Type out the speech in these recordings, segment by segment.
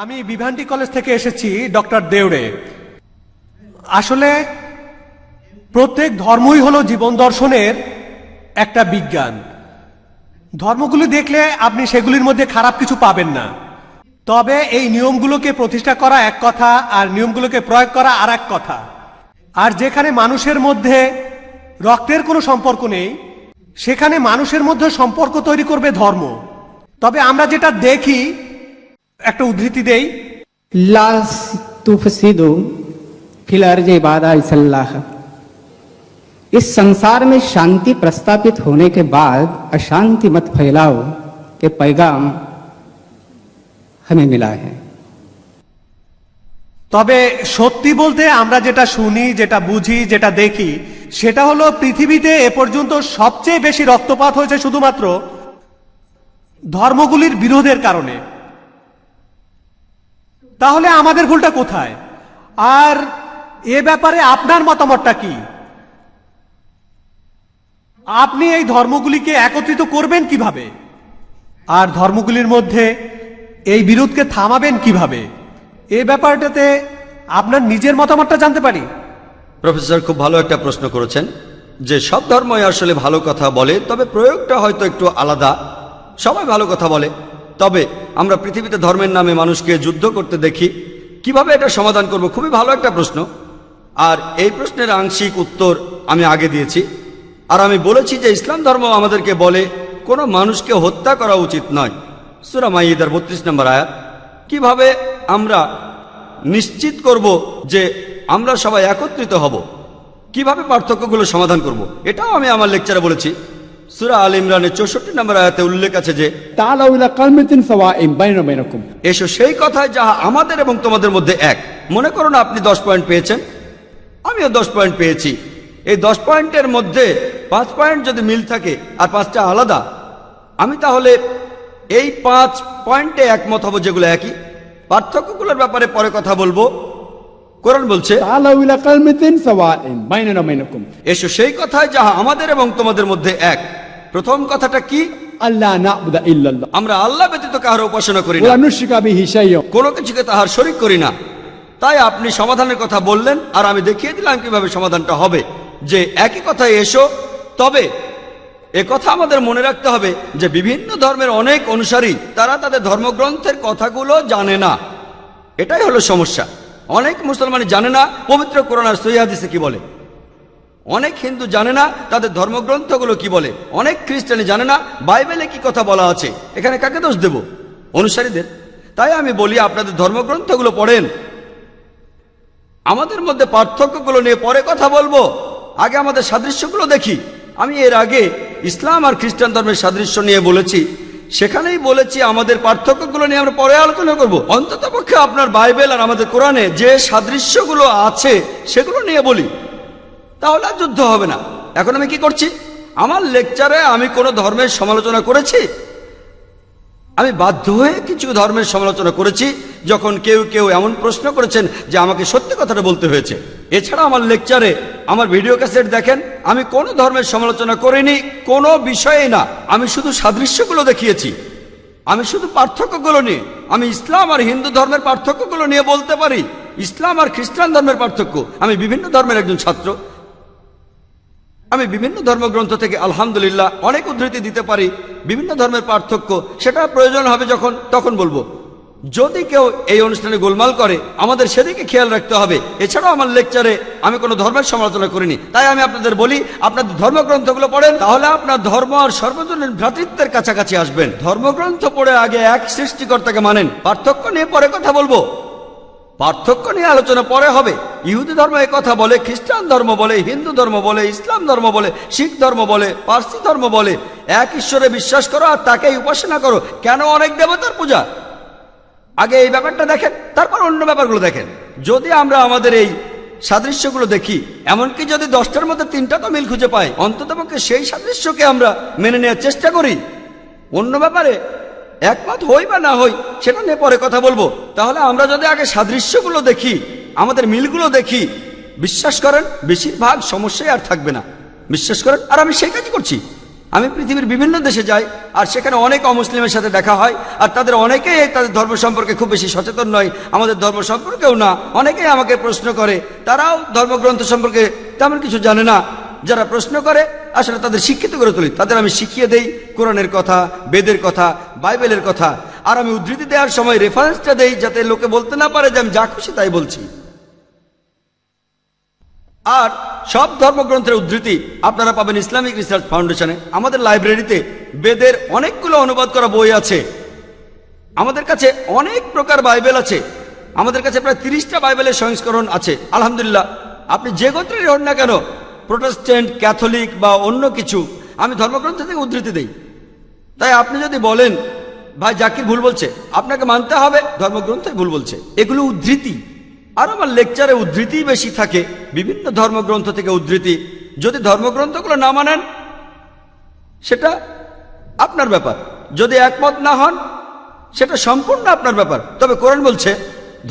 আমি বিভান্ডি কলেজ থেকে এসেছি ডক্টর দেউড়ে। আসলে প্রত্যেক ধর্মই হলো জীবন দর্শনের একটা বিজ্ঞান। ধর্মগুলি দেখলে আপনি সেগুলির মধ্যে খারাপ কিছু পাবেন না, তবে এই নিয়মগুলোকে প্রতিষ্ঠা করা এক কথা আর নিয়মগুলোকে প্রয়োগ করা আর এক কথা। আর যেখানে মানুষের মধ্যে রক্তের কোনো সম্পর্ক নেই, সেখানে মানুষের মধ্যে সম্পর্ক তৈরি করবে ধর্ম। তবে আমরা যেটা দেখি, একটা উদ্ধৃতি দেই, লা तुफसिदु फिल अर्ज इबादा इसल्लाह। इस संसार में शांति प्रस्तापित होने के बाद अशांति मत फैलाओ के पैगाम हमें मिला है। তবে সত্যি বলতে আমরা যেটা শুনি, যেটা বুঝি, যেটা দেখি, সেটা হলো পৃথিবীতে এ পর্যন্ত সবচেয়ে বেশি রক্তপাত হয়েছে শুধুমাত্র ধর্মগুলির বিরোধের কারণে। তাহলে আমাদের ভুলটা কোথায়? আর এ ব্যাপারে আপনার মতামতটা কি? আপনি এই ধর্মগুলিকে একত্রিত করবেন কিভাবে, আর ধর্মগুলির মধ্যে এই বিরোধকে থামাবেন কিভাবে? এই ব্যাপারটাতে আপনার নিজের মতামতটা জানতে পারি। প্রফেসর খুব ভালো একটা প্রশ্ন করেছেন যে সব ধর্মই আসলে ভালো কথা বলে, তবে প্রয়োগটা হয়তো একটু আলাদা। সবাই ভালো কথা বলে, তবে আমরা পৃথিবীতে ধর্মের নামে মানুষকে যুদ্ধ করতে দেখি। কিভাবে এটা সমাধান করব? খুবই ভালো একটা প্রশ্ন। আর এই প্রশ্নের আংশিক উত্তর আমি আগে দিয়েছি। আর আমি বলেছি যে ইসলাম ধর্ম আমাদেরকে বলে কোনো মানুষকে হত্যা করা উচিত নয়। সূরা মাইদার ৩২ নম্বর আয়াত। কিভাবে আমরা নিশ্চিত করব যে আমরা সবাই একত্রিত হব, কিভাবে পার্থক্যগুলো সমাধান করব, এটাও আমি আমার লেকচারে বলেছি। সূরা আল ইমরানের ৬৪ নম্বর আয়াতে উল্লেখ আছে যে तालौ इला कलमतिन सवाइम बैना बैनकुम। এসো সেই কথায় যাহা আমাদের এবং তোমাদের মধ্যে এক। মনে করো না আপনি 10 পয়েন্ট পেয়েছেন, আমিও 10 পয়েন্ট পেয়েছি। এই 10 পয়েন্টের মধ্যে 5 পয়েন্ট যদি মিল থাকে আর 5টা আলাদা, আমি তাহলে এই 5 পয়েন্টে একমত হব যেগুলো একই। পার্থক্যগুলোর ব্যাপারে পরে কথা বলবো। কোরআন বলছে तालौ इला कलमतिन सवाइम बैना बैनकुम। এসো সেই কথায় যাহা আমাদের এবং তোমাদের মধ্যে এক। প্রথম কথাটা কি? अल्लाह नाबुदा इल्लल्लाह আমরা আল্লাহ ব্যতীত কাহার উপাসনা করি না, ওয়া নুশরিকা বিহি শাইয়্যা। কোনো কিছুকে তাহার শরীক করি না। তাই আপনি সমাধানের কথা বললেন আর আমি দেখিয়ে দিলাম কিভাবে সমাধানটা হবে, যে একই কথায় এসো। তবে এ কথা আমাদের মনে রাখতে হবে যে বিভিন্ন ধর্মের অনেক অনুসারী তারা তাদের ধর্মগ্রন্থের কথাগুলো জানে না। এটাই হলো সমস্যা। অনেক মুসলমানই জানে না পবিত্র কোরআন আর সহিহ হাদিসে কি বলে। অনেক হিন্দু জানে না তাদের ধর্মগ্রন্থগুলো কি বলে। অনেক খ্রিস্টানি জানে না বাইবেলে কি কথা বলা আছে। এখানে কাকে দোষ দেব? অনুসারীদের। তাই আমি বলি আপনাদের ধর্মগ্রন্থগুলো পড়েন। আমাদের মধ্যে পার্থক্যগুলো নিয়ে পরে কথা বলবো, আগে আমাদের সাদৃশ্যগুলো দেখি। আমি এর আগে ইসলাম আর খ্রিস্টান ধর্মের সাদৃশ্য নিয়ে বলেছি, সেখানেই বলেছি আমাদের পার্থক্যগুলো নিয়ে আমরা পরে আলোচনা করব। অন্ততপক্ষে আপনার বাইবেল আর আমাদের কোরআনে যে সাদৃশ্যগুলো আছে সেগুলো নিয়ে বলি, তাহলে আর যুদ্ধ হবে না। এখন আমি কি করছি? আমার লেকচারে আমি কোনো ধর্মের সমালোচনা করেছি? আমি বাধ্য হয়ে কিছু ধর্মের সমালোচনা করেছি যখন কেউ কেউ এমন প্রশ্ন করেছেন যে আমাকে সত্যি কথাটা বলতে হয়েছে। এছাড়া আমার লেকচারে, আমার ভিডিও ক্যাসেট দেখেন, আমি কোনো ধর্মের সমালোচনা করিনি, কোনো বিষয়ে না। আমি শুধু সাদৃশ্যগুলো দেখিয়েছি, আমি শুধু পার্থক্যগুলো নিয়ে, আমি ইসলাম আর হিন্দু ধর্মের পার্থক্যগুলো নিয়ে বলতে পারি, ইসলাম আর খ্রিস্টান ধর্মের পার্থক্য। আমি বিভিন্ন ধর্মের একজন ছাত্র, আমি বিভিন্ন ধর্মগ্রন্থ থেকে আলহামদুলিল্লাহ অনেক উদ্ধৃতি দিতে পারি। বিভিন্ন ধর্মের পার্থক্য সেটা প্রয়োজন হবে যখন তখন বলবো। যদি কেউ এই অনুষ্ঠানে গোলমাল করে আমাদের সেদিকে খেয়াল রাখতে হবে। এছাড়াও আমার লেকচারে আমি কোনো ধর্মের সমালোচনা করিনি। তাই আমি আপনাদের বলি, আপনাদের ধর্মগ্রন্থগুলো পড়েন, তাহলে আপনার ধর্ম আর সর্বজনীন ভ্রাতৃত্বের কাছাকাছি আসবেন। ধর্মগ্রন্থ পড়ে আগে এক সৃষ্টিকর্তাকে মানেন। পার্থক্য নিয়ে পরে কথা বলবো, পার্থক্য নিয়ে আলোচনা পরে হবে। ইহুদি ধর্ম এ কথা বলে, খ্রিস্টান ধর্ম বলে, হিন্দু ধর্ম বলে, ইসলাম ধর্ম বলে, শিখ ধর্ম বলে, পার্সি ধর্ম বলে এক ঈশ্বরে বিশ্বাস করো আর তাকেই উপাসনা করো। কেন অনেক দেবতার পূজা? আগে এই ব্যাপারটা দেখেন, তারপর অন্য ব্যাপারগুলো দেখেন। যদি আমরা আমাদের এই সাদৃশ্যগুলো দেখি, এমনকি যদি 10টার মধ্যে 3টা তো মিল খুঁজে পাই, অন্ততপক্ষে সেই সাদৃশ্যকে আমরা মেনে নেওয়ার চেষ্টা করি। অন্য ব্যাপারে একমত হই বা না হই সেটা নিয়ে পরে কথা বলবো। তাহলে আমরা যদি আগে সাদৃশ্যগুলো দেখি, আমাদের মিলগুলো দেখি, বিশ্বাস করেন বেশিরভাগ সমস্যাই আর থাকবে না। বিশ্বাস করেন, আর আমি সেই কাজই করছি। আমি পৃথিবীর বিভিন্ন দেশে যাই, আর সেখানে অনেক অমুসলিমের সাথে দেখা হয়, আর তাদের অনেকেই তাদের ধর্ম সম্পর্কে খুব বেশি সচেতন নয়, আমাদের ধর্ম সম্পর্কেও না। অনেকেই আমাকে প্রশ্ন করে, তারাও ধর্মগ্রন্থ সম্পর্কে তেমন কিছু জানে না। যারা প্রশ্ন করে আসলে তাদের শিক্ষিত করে তুলি, তাদের আমি শিখিয়ে দেই কোরআনের কথা, বেদের কথা, বাইবেলের কথা, আর আমি উদ্ধৃতি দেওয়ার সময় রেফারেন্সটা দেই যাতে লোকে বলতে না পারে যে আমি যা খুশি তাই বলছি। আর সব ধর্মগ্রন্থের উদ্ধৃতি আপনারা পাবেন ইসলামিক রিসার্চ ফাউন্ডেশনে। আমাদের লাইব্রেরিতে বেদের অনেকগুলো অনুবাদ করা বই আছে, আমাদের কাছে অনেক প্রকার বাইবেল আছে, আমাদের কাছে প্রায় 30টা বাইবেলের সংস্করণ আছে। আলহামদুলিল্লাহ, আপনি যে গোত্রেরই হন না কেন, প্রোটেস্ট্যান্ট, ক্যাথলিক বা অন্য কিছু, আমি ধর্মগ্রন্থ থেকে উদ্ধৃতি দেই। তাই আপনি যদি বলেন ভাই জাকির ভুল বলছে, আপনাকে মানতে হবে ধর্মগ্রন্থে ভুল বলছে, এগুলো উদ্ধৃতি। আর আমার লেকচারে উদ্ধৃতি বেশি থাকে, বিভিন্ন ধর্মগ্রন্থ থেকে উদ্ধৃতি। যদি ধর্মগ্রন্থগুলো না মানেন সেটা আপনার ব্যাপার, যদি একমত না হন সেটা সম্পূর্ণ আপনার ব্যাপার। তবে কোরআন বলছে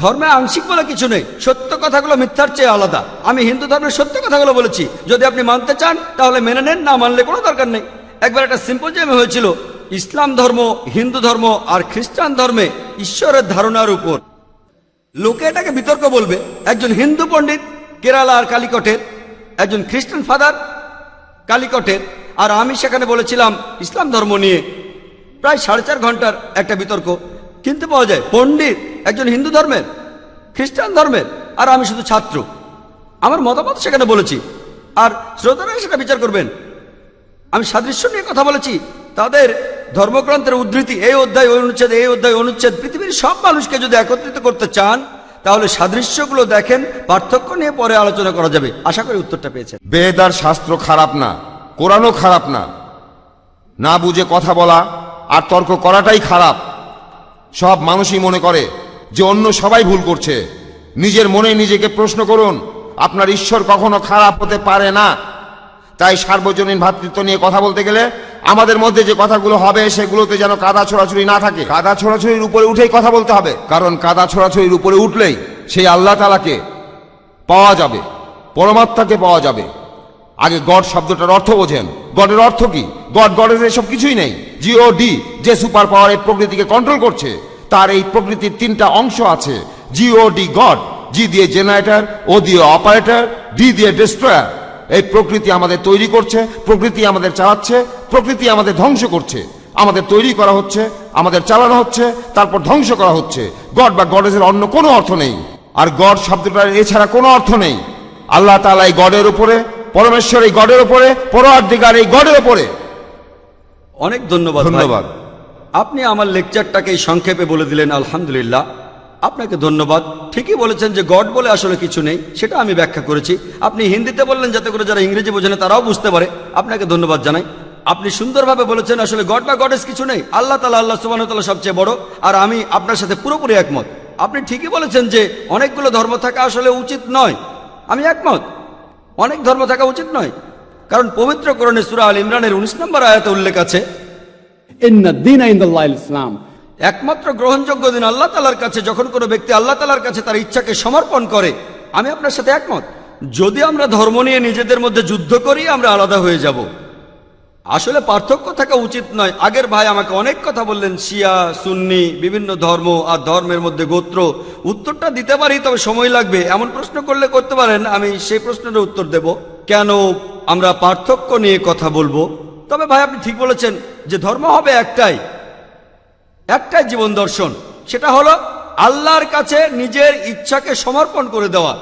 ধর্মে আংশিক বলে কিছু নেই, সত্য কথাগুলো মিথ্যার চেয়ে আলাদা। আমি হিন্দু ধর্মের সত্য কথাগুলো বলেছি, যদি আপনি মানতে চান তাহলে মেনে নেন, না মানলে কোনো দরকার নেই। একবার একটা সিম্পোজিয়ামে হয়েছিল ইসলাম ধর্ম, হিন্দু ধর্ম আর খ্রিস্টান ধর্মে ঈশ্বরের ধারণার উপর। লোকে এটাকে বিতর্ক বলবে। একজন হিন্দু পণ্ডিত কেরালা আর কালিকটের, একজন খ্রিস্টান ফাদার কালিকটের, আর আমি সেখানে বলেছিলাম ইসলাম ধর্ম নিয়ে। প্রায় 4.5 ঘন্টার একটা বিতর্ক। কিনতে পাওয়া যায় পণ্ডিত একজন হিন্দু ধর্মের, খ্রিস্টান ধর্মের, আর আমি শুধু ছাত্র। আমার মতামত সেখানে বলেছি, আর শ্রোতারা সেটা বিচার করবেন। আমি সাদৃশ্য নিয়ে কথা বলেছি, তাদের ধর্মগ্রন্থের উদ্ধৃতি, এই অধ্যায় অনুচ্ছেদ, এই অধ্যায় অনুচ্ছেদ। পৃথিবীর সব মানুষকে যদি একত্রিত করতে চান তাহলে সাদৃশ্যগুলো দেখেন, পার্থক্য নিয়ে পরে আলোচনা করা যাবে। আশা করি উত্তরটা পেয়েছেন। বেদ আর শাস্ত্র খারাপ না, কোরআনও খারাপ না, না বুঝে কথা বলা আর তর্ক করাটাই খারাপ। সব মানুষই মনে করে যে অন্য সবাই ভুল করছে। নিজের মনে নিজেকে প্রশ্ন করুন, আপনার ঈশ্বর কখনো খারাপ হতে পারে না। তাই সার্বজনীন ভ্রাতৃত্ব নিয়ে কথা বলতে গেলে আমাদের মধ্যে যে কথাগুলো হবে সেগুলোতে যেন কাদা ছোড়াছুড়ি না থাকে। কাদা ছোড়াছুড়ির উপরে উঠেই কথা বলতে হবে, কারণ কাদা ছোড়াছুড়ির উপরে উঠলেই সেই আল্লাহ তাআলাকে পাওয়া যাবে, পরমাত্মাকে পাওয়া যাবে। আগে গড শব্দটার অর্থ বোঝেন। গডের অর্থ কি? গডের এসব কিছুই নেই। জিওডি, যে সুপার পাওয়ার এই প্রকৃতিকে কন্ট্রোল করছে, তার এই প্রকৃতির 3টা অংশ আছে। জিওডি গড, জি দিয়ে জেনারেটর, ও দিয়ে অপারেটর, ডি দিয়ে ডিস্ট্রয়ার। এই প্রকৃতি আমাদের তৈরি করছে, প্রকৃতি আমাদের চালাচ্ছে, প্রকৃতি আমাদের ধ্বংস করছে। আমাদের তৈরি করা হচ্ছে, আমাদের চালানো হচ্ছে, তারপর ধ্বংস করা হচ্ছে। গড বা গডেসের অন্য কোনো অর্থ নেই, আর গড শব্দটার এছাড়া কোনো অর্থ নেই। আল্লাহ তাআলা এই গডের উপরে, পরমেশ্বর এই গডের উপরে, পরওয়ারদিগার এই গডের উপরে। অনেক ধন্যবাদ। ধন্যবাদ। আপনি আমার লেকচারটাকে সংক্ষেপে বলে দিলেন, আলহামদুলিল্লাহ, আপনাকে ধন্যবাদ। ঠিকই বলেছেন যে গড বলে আসলে কিছু নেই, সেটা আমি ব্যাখ্যা করেছি। আপনি হিন্দিতে বললেন যাতে করে যারা ইংরেজি বোঝে না তারাও বুঝতে পারে, আপনাকে ধন্যবাদ জানাই। আপনি সুন্দরভাবে বলেছেন আসলে গড বা গডেস কিছু নেই, আল্লাহ তাআলা, আল্লাহ সুবহানাহু ওয়া তাআলা সবচেয়ে বড়। আর আমি আপনার সাথে পুরোপুরি একমত। আপনি ঠিকই বলেছেন যে অনেকগুলো ধর্ম থাকা আসলে উচিত নয়, আমি একমত। অনেক ধর্ম থাকা উচিত নয়, কারণ পবিত্র কোরআনে সূরা আল ইমরানের 19 নম্বর আয়াতে উল্লেখ আছে, ইন্না দ্বীনা ইনদাল্লাহিল ইসলাম। একমাত্র গ্রহণযোগ্য দিন আল্লাহ তাআলার কাছে যখন কোনো ব্যক্তি আল্লাহ তাআলার কাছে তার ইচ্ছাকে সমর্পণ করে। আমি আপনার সাথে একমত। যদি আমরা ধর্ম নিয়ে নিজেদের মধ্যে যুদ্ধ করি আমরা আলাদা হয়ে যাব। আসলে পার্থক্য থাকা উচিত নয়। আগের ভাই আমাকে অনেক কথা বললেন, শিয়া, সুন্নি, বিভিন্ন ধর্ম আর ধর্মের মধ্যে গোত্র। উত্তরটা দিতে পারি, তবে সময় লাগবে। এমন প্রশ্ন করলে করতে পারেন, আমি সেই প্রশ্নের উত্তর দেব। কেন আমরা পার্থক্য নিয়ে কথা বলবো? তবে ভাই আপনি ঠিক বলেছেন যে ধর্ম হবে একটাই জীবন দর্শন, সেটা হলো আল্লাহর কাছে নিজের ইচ্ছাকে সমর্পণ করে দেওয়া।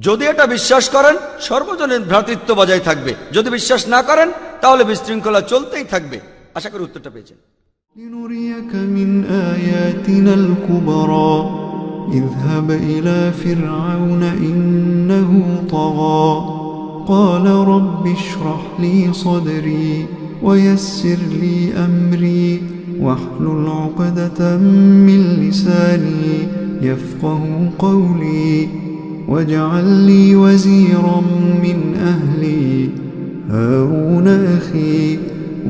যদি এটা বিশ্বাস করেন সর্বজনীন ভ্রাতৃত্ব বজায় থাকবে, যদি বিশ্বাস না করেন তাহলে বিশৃঙ্খলা চলতেই থাকবে। আশা করি উত্তরটা পেয়েছেন। لنريك من آياتنا الكبرى اذهب إلى فرعون إنه طغى قال رب اشرح لي صدري ويسر لي أمري واحلل عقدة من لساني يفقه قولي واجعل لي وزيرا من أهلي هارون أخي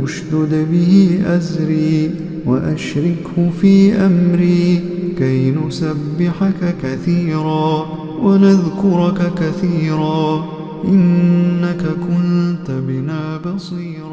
اشدد به أزري وأشركه في أمري كي نسبحك كثيرا ونذكرك كثيرا إنك كنت بنا بصيرا